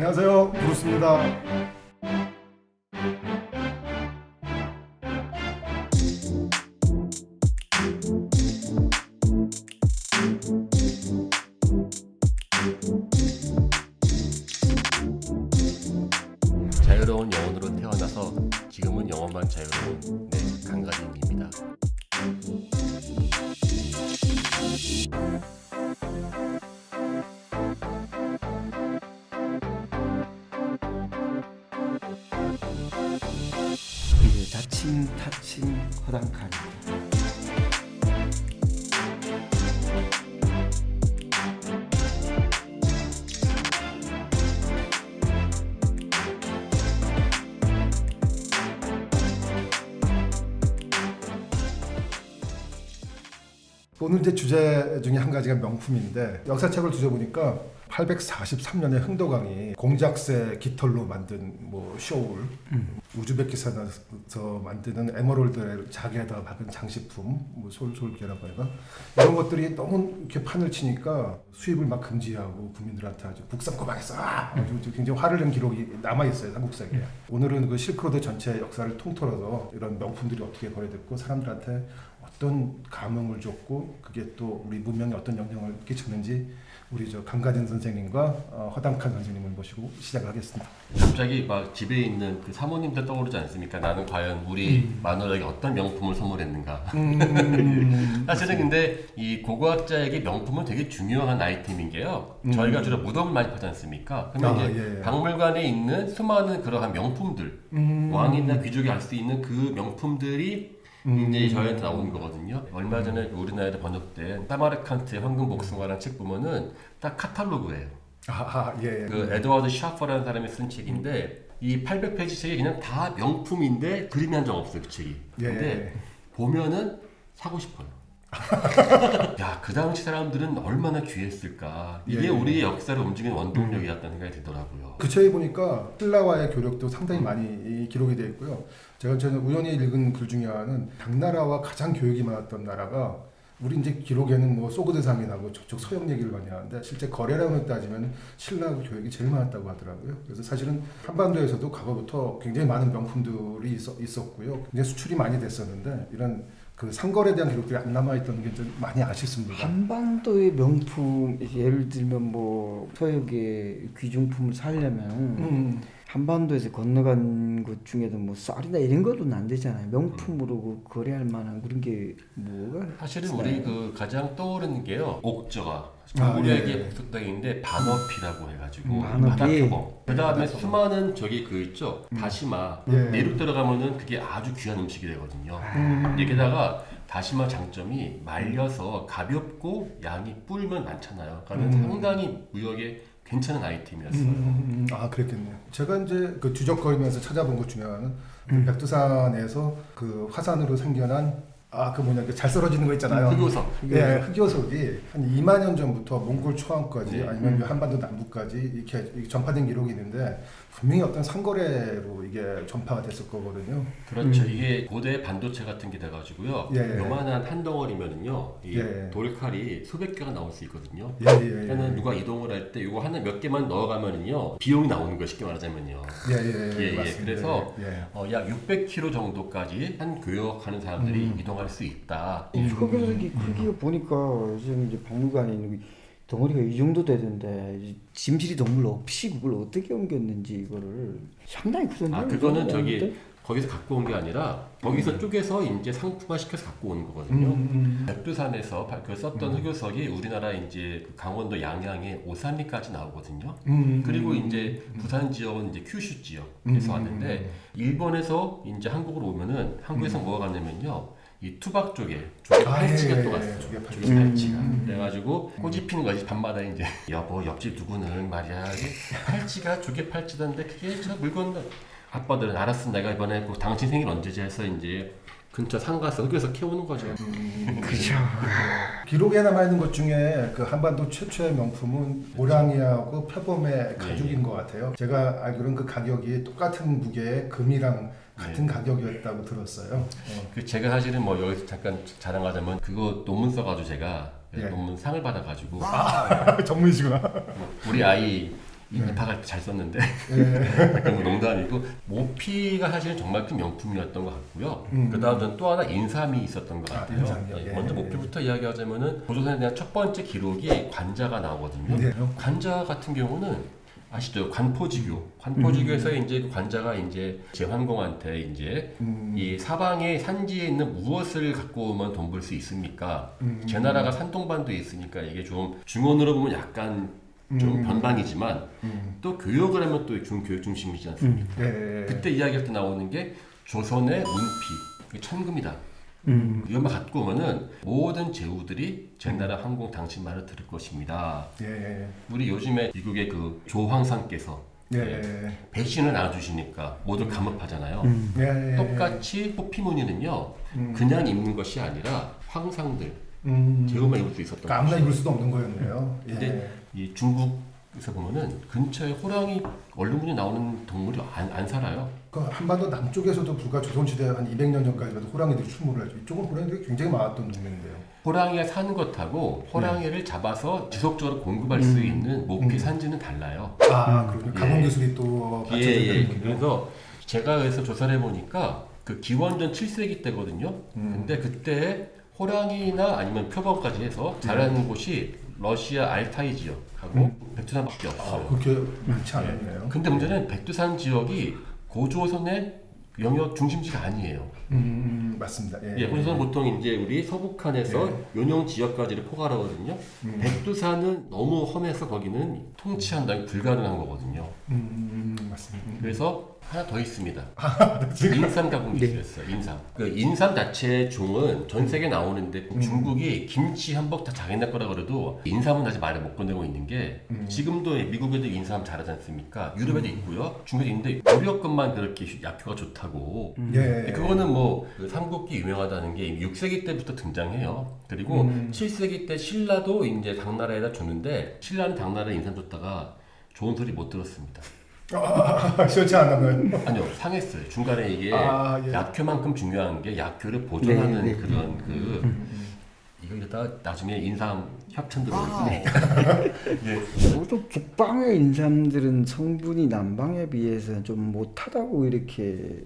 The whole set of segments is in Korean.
안녕하세요, 브루스입니다. 자유로운 영혼으로 태어나서 지금은 영혼만 자유로운 강가진입니다. 이제 자칭 타칭 허당칼입니다. 오늘 이제 주제 중에 한 가지가 명품인데 역사책을 뒤져보니까 843년에 흥도강이 공작새 깃털로 만든 뭐 쇼울, 우즈베키스탄에서 만드는 에메랄드를 자기에다 박은 장식품, 뭐 솔솔개라고 해나 이런 것들이 너무 이렇게 판을 치니까 수입을 막 금지하고 국민들한테 아주 국산고방에서 아주 굉장히 화를 낸 기록이 남아 있어요 삼국사에. 오늘은 그 실크로드 전체 역사를 통틀어서 이런 명품들이 어떻게 거래됐고 사람들한테 어떤 감흥을 줬고 그게 또 우리 문명에 어떤 영향을 끼쳤는지 우리 저 강가진 선생님과 허당칸 선생님을 모시고 시작하겠습니다. 갑자기 막 집에 있는 그 사모님들 떠오르지 않습니까? 나는 과연 우리 마누라에게 어떤 명품을 선물했는가? 사실은 근데 이 고고학자에게 명품은 되게 중요한 아이템인 게요. 저희가 주로 무덤을 많이 파지 않습니까? 그러면 이제 박물관에 있는 수많은 그러한 명품들, 왕이나 귀족이 알 수 있는 그 명품들이 이제 저희한테 나오는 거거든요. 얼마 전에 우리나라에 번역된 사마르칸트의 황금 복숭아라는 책 보면은 딱 카탈로그예요. 그 에드워드 샤퍼라는 사람이 쓴 책인데 이 800페이지 책이 그냥 다 명품인데 그림이 한 장 없어요 그 책이. 근데 보면은 사고 싶어요. 야, 그 당시 사람들은 얼마나 귀했을까. 이게 우리의 역사를 움직이는 원동력이었다는 생각이 들더라고요. 그 책에 보니까 신라와의 교력도 상당히 많이 기록이 되어 있고요. 저는 우연히 읽은 글 중에 하나는 당나라와 가장 교육이 많았던 나라가 우리 이제 기록에는 뭐 소그드상이나고 저쪽 서양 얘기를 많이 하는데 실제 거래량을 따지면 신라하고 교육이 제일 많았다고 하더라고요. 그래서 사실은 한반도에서도 과거부터 굉장히 많은 명품들이 있었고요. 굉장히 수출이 많이 됐었는데 이런 그 상거래에 대한 기록들이 안 남아있던 게 좀 많이 아쉽습니다. 한반도의 명품, 예를 들면 뭐 서역의 귀중품을 사려면 한반도에서 건너간 것 중에도 뭐 쌀이나 이런 것도 안 되잖아요. 명품으로 그 거래할 만한 그런 게 뭐가? 사실은 있어요? 우리 그 가장 떠오르는 게요. 옥저가 우리에게 북석당인데 반어피라고 해가지고 바다표범. 그 다음에 수많은 저기 그 있죠 다시마 내륙 들어가면은 그게 아주 귀한 음식이 되거든요. 여기다가 다시마 장점이 말려서 가볍고 양이 뿔면 많잖아요. 그러니까 상당히 무역에 괜찮은 아이템이었어요. 아, 그랬겠네요. 제가 이제 그 뒤적거리면서 찾아본 것 중에 하나는 그 백두산에서 그 화산으로 생겨난 그 잘 썰어지는 거 있잖아요. 흑요석. 예, 흑요석이 한 2만 년 전부터 몽골 초원까지 아니면 한반도 남부까지 이렇게 전파된 기록이 있는데 분명히 어떤 상거래로 이게 전파가 됐을 거거든요. 그렇죠. 이게 고대 반도체 같은 게 돼가지고요. 요만한 한 덩어리면은요, 이 돌칼이 수백 개가 나올 수 있거든요. 그러니까 누가 이동을 할 때 이거 하나 몇 개만 넣어가면은요 비용이 나오는 거 쉽게 말하자면요. 맞습니다. 그래서 약 600km 정도까지 한 교역하는 사람들이 이동할 수 있다. 흑요석이 크기가 보니까 지금 이제 박물관에 있는 덩어리가 이 정도 되던데 짐실이 너무 없이 그걸 어떻게 옮겼는지 이거를 상당히 크던데. 그거는 저기 거기서 갖고 온 게 아니라 거기서 쪼개서 이제 상품화 시켜서 갖고 오는 거거든요. 백두산에서 그 썼던 흑요석이 우리나라 이제 그 강원도 양양의 오산리까지 나오거든요. 그리고 이제 부산 지역은 이제 큐슈 지역에서 왔는데 일본에서 이제 한국으로 오면은 한국에서 뭐가 갔냐면요. 이 투박 조개 팔찌가 또 갔어요. 조개 팔찌가. 그래가지고 꼬집 피는 거지 밤마다 이제 여보 옆집 누구는 말이야 팔찌가 조개 팔찌던데 그게 저 물건 아빠들은 알았어 내가 이번에 그 당신 생일 언제지 해서 이제 근처 산 가서 흑요석 캐오는 거죠. 그렇죠. 기록에 남아있는 것 중에 그 한반도 최초의 명품은 모랑이하고 표범의 가죽인 것 같아요. 제가 알기로는 그 가격이 똑같은 무게의 금이랑 같은 가격이었다고 들었어요. 그 제가 사실은 뭐 여기서 잠깐 자랑하자면 그거 논문 써가지고 제가 논문 상을 받아가지고 전문이시구나. 우리 아이 입학할 때 잘 썼는데 예. 약간 뭐 농담이고 모피가 사실은 정말 큰 명품이었던 것 같고요. 그다음 저는 또 하나 인삼이 있었던 것 같아요. 인삼이요? 예, 예. 먼저 모피부터 이야기하자면은 고조선에 대한 첫 번째 기록이 관자가 나오거든요. 네. 관자 같은 경우는 아시죠? 관포지교에서 이제 그 관자가 이제 제환공한테 이제 이 사방의 산지에 있는 무엇을 갖고 오면 돈 벌 수 있습니까? 제 나라가 산동반도에 있으니까 이게 좀 중원으로 보면 약간 좀 변방이지만 또 교역을 하면 또 중교육 중심이지 않습니까? 예. 그때 이야기할 때 나오는 게 조선의 문피, 그게 천금이다. 이것만 갖고 오면은 모든 제후들이 제 나라 항공 당신 말을 들을 것입니다. 예. 우리 요즘에 미국의 그 조황상께서 예. 배신을 나눠주시니까 모두 감업하잖아요. 예. 똑같이 호피무늬는요 그냥 입는 것이 아니라 황상들 제후만 입을 수 있었던 그러니까 아무나 것이죠. 입을 수도 없는 거였네요. 예. 근데 이 중국에서 보면은 근처에 호랑이 얼룩무늬 나오는 동물이 안 살아요. 그 한반도 남쪽에서도 불과 조선시대 한 200년 전까지만 호랑이들이 출몰을 하죠. 이쪽은 호랑이들이 굉장히 많았던 동네인데요. 호랑이가 사는 것하고 호랑이를 잡아서 지속적으로 공급할 수 있는 모피 산지는 달라요. 아, 그렇군요. 가공 기술이 또 예, 받쳐져 예. 있군요. 그래서 제가 그래서 조사를 해보니까 그 기원전 7세기 때거든요. 근데 그때 호랑이나 아니면 표범까지 해서 자라는 곳이 러시아 알타이 지역하고 백두산밖에 없어요. 그렇게 많지 않았네요. 근데 문제는 백두산 지역이 고조선의 영역 중심지가 아니에요. 맞습니다. 예, 고조선 보통 이제 우리 서북한에서 요령 지역까지를 포괄하거든요. 백두산은 너무 험해서 거기는 통치한다기 불가능한 거거든요. 맞습니다. 그래서 하나 더 있습니다. 인삼 가공 기술이었어요. 인삼. 그 인삼 자체의 종은 전 세계에 나오는데 중국이 김치 한복 다 자기네 거라 그래도 인삼은 아직 말을 못 꺼내고 있는 게 지금도 미국에도 인삼 잘하지 않습니까? 유럽에도 있고요. 중국에도 있는데 무역것만 그렇게 약효가 좋다고. 예. 그거는 뭐그 삼국기 유명하다는 게 6세기 때부터 등장해요. 그리고 7세기 때 신라도 이제 당나라에다 줬는데 신라는 당나라에 인삼 줬다가 좋은 소리 못 들었습니다. 시원치 않으면 아니요, 상했어요. 중간에 이게 예. 약효만큼 중요한 게 약효를 보존하는 네, 네. 그런 이거 이러다가 나중에 인삼 협찬 들어오는데 보통 북방의 인삼들은 성분이 남방에 비해서 좀 못하다고 이렇게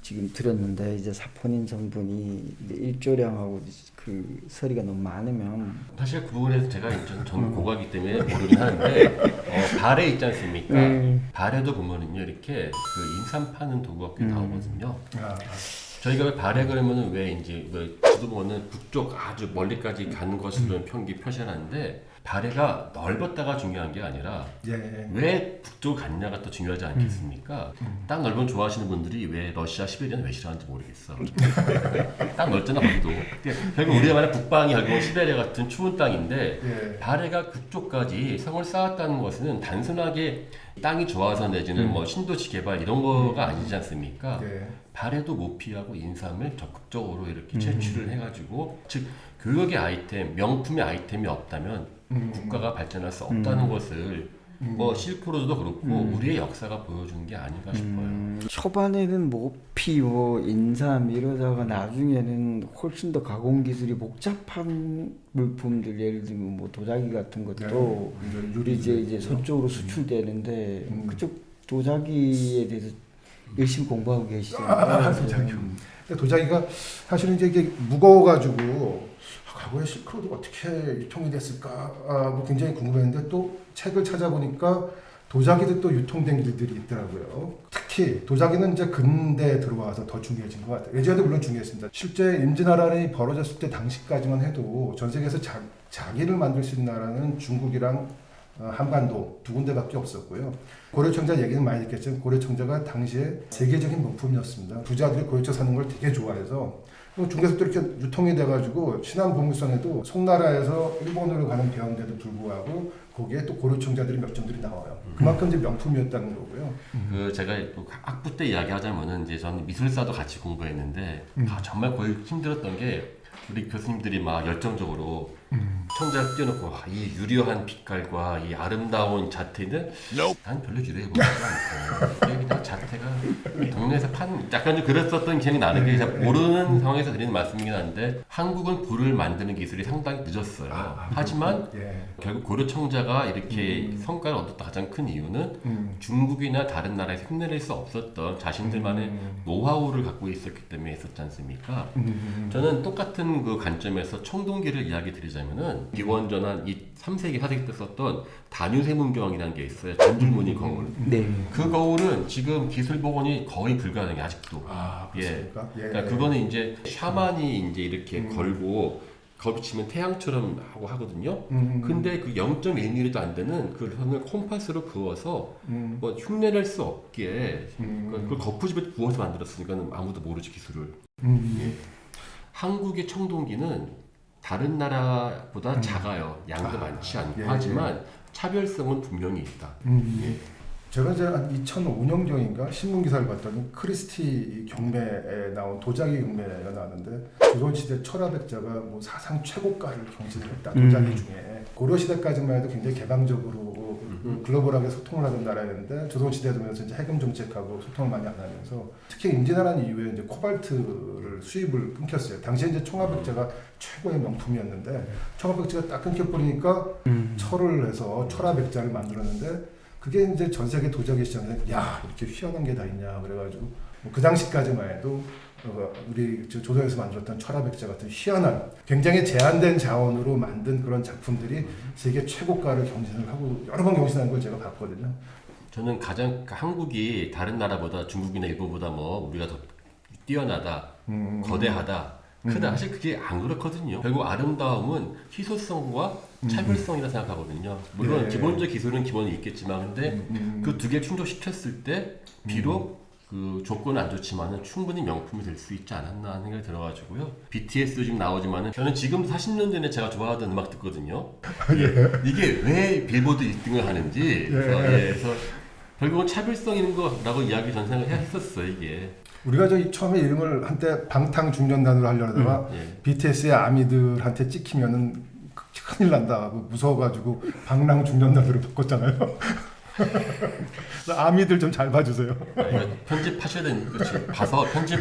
지금 들었는데 이제 사포닌 성분이 이제 일조량하고 그 서리가 너무 많으면 사실 그 부분에서 제가 저는 고가기 때문에 모르긴 하는데 발에 있지 않습니까? 발에도 보면은요 이렇게 그 인삼 파는 도구가 꽤 나오거든요. 저희가 왜 발에 그러면은 왜 이제 왜 지도 보면은 북쪽 아주 멀리까지 가는 것으로 표시하는데 발해가 넓었다가 중요한 게 아니라 왜 북쪽 갔냐가 또 중요하지 않겠습니까? 땅 넓은 좋아하시는 분들이 왜 러시아 시베리아는 왜 싫어하는지 모르겠어. 땅 넓잖아 거기도. 결국 우리가 말하는 북방이 결국 시베리아 같은 추운 땅인데 발해가 그쪽까지 성을 쌓았다는 것은 단순하게 땅이 좋아서 내지는 뭐 신도시 개발 이런 거가 아니지 않습니까? 발해도 모피하고 인삼을 적극적으로 이렇게 채취를 해가지고 즉 교육의 아이템, 명품의 아이템이 없다면 국가가 발전할 수 없다는 것을 뭐 실크로드도 그렇고 우리의 역사가 보여주는 게 아닌가 싶어요. 초반에는 모피, 인삼 이러다가 나중에는 훨씬 더 가공 기술이 복잡한 물품들 예를 들면 뭐 도자기 같은 것도 이제 서쪽으로 수출되는데 그쪽 도자기에 대해서 열심히 공부하고 계시잖아요. 도자기가 사실은 이제 이게 무거워가지고 과거에 실크로드가 어떻게 유통이 됐을까 뭐 굉장히 궁금했는데 또 책을 찾아보니까 도자기도 또 유통된 길들이 있더라고요. 특히 도자기는 이제 근대에 들어와서 더 중요해진 것 같아요. 예전에도 물론 중요했습니다. 실제 임진왜란이 벌어졌을 때 당시까지만 해도 전 세계에서 자기를 만들 수 있는 나라는 중국이랑 한반도 두 군데밖에 없었고요. 고려청자 얘기는 많이 듣겠지만 고려청자가 당시에 세계적인 명품이었습니다. 부자들이 고려청 사는 걸 되게 좋아해서 중국에서 또 이렇게 유통이 돼가지고 신안 보물선에도 송나라에서 일본으로 가는 배원데도 불구하고 거기에 또 고려청자들이 몇 점들이 나와요. 그만큼 이제 명품이었다는 거고요. 그 제가 또 학부 때 이야기하자면은 이제 저는 미술사도 같이 공부했는데 정말 거의 힘들었던 게 우리 교수님들이 막 열정적으로 청자를 띄워놓고 와, 이 유려한 빛깔과 이 아름다운 자태는 난 별로 기대해보지 않고 이게 그냥 자태가 동네에서 약간 좀 그랬었던 기억이 나는 게 잘 모르는 상황에서 드리는 말씀이긴 한데 한국은 불을 만드는 기술이 상당히 늦었어요. 하지만 결국 고려 청자가 이렇게 성과를 얻었던 가장 큰 이유는 중국이나 다른 나라에서 흉내낼 수 없었던 자신들만의 노하우를 갖고 있었기 때문에 있었지 않습니까? 저는 똑같은 그 관점에서 청동기를 이야기 드리자면은 기원전 이 3세기 4세기 때 썼던 단유세문경이라는 게 있어요. 전줄무늬 거울. 네. 그 거울은 지금 기술 복원이 거의 불가능해 아직도. 그렇습니까? 그러니까 그거는 이제 샤만이 이제 이렇게 걸고 거기 치면 태양처럼 하고 하거든요. 근데 그 0.1mm도 안 되는 그 선을 콤파스로 그어서 뭐 흉내낼 수 없게 그걸 거푸집에 부어서 만들었으니까 아무도 모르지 기술을. 예. 한국의 청동기는 다른 나라보다 작아요. 양도 많지 않고 하지만 차별성은 분명히 있다. 제가 이제 한 2005년경인가 신문 기사를 봤더니 크리스티 경매에 나온 도자기 경매가 나왔는데 조선시대 철화백자가 뭐 사상 최고가를 경신했다. 도자기 중에 고려 시대까지만 해도 굉장히 개방적으로 글로벌하게 소통을 하던 나라였는데 조선시대 되면서 이제 해금 정책하고 소통을 많이 안 하면서 특히 임진왜란 이후에 이제 코발트를 수입을 끊겼어요. 당시에 이제 청화백자가 최고의 명품이었는데 청화백자가 딱 끊겨버리니까 철을 해서 철화백자를 만들었는데 그게 이제 전 세계 도자기 시장에서 야 이렇게 희한한 게 다 있냐 그래가지고 뭐그 당시까지만 해도 우리 조선에서 만들었던 철화백자 같은 희한한 굉장히 제한된 자원으로 만든 그런 작품들이 세계 최고가를 경신을 하고 여러 번 경신한 걸 제가 봤거든요. 저는 가장 한국이 다른 나라보다 중국이나 일본보다 뭐 우리가 더 뛰어나다, 거대하다, 크다. 사실 그게 안 그렇거든요. 결국 아름다움은 희소성과 차별성이라 생각하거든요. 물론 기본적 기술은 기본이 있겠지만 근데 그 두 개 충족시켰을 때 비록 그 조건은 안 좋지만은 충분히 명품이 될 수 있지 않았나 하는 생각이 들어가지고요. BTS 지금 나오지만은 저는 지금 40년 전에 제가 좋아하던 음악 듣거든요. 이게 왜 빌보드 1등을 하는지 그래서 결국은 차별성 있는 거라고 이야기 전 생각을 했었어요 이게. 우리가 처음에 이름을 한때 방탄중년단으로 하려다가 BTS의 아미들한테 찍히면은 큰일 난다 무서워가지고 방랑중년단으로 바꿨잖아요. 아미들 좀 잘 봐주세요. 이거 편집하셔야 되는 거지. 봐서 편집.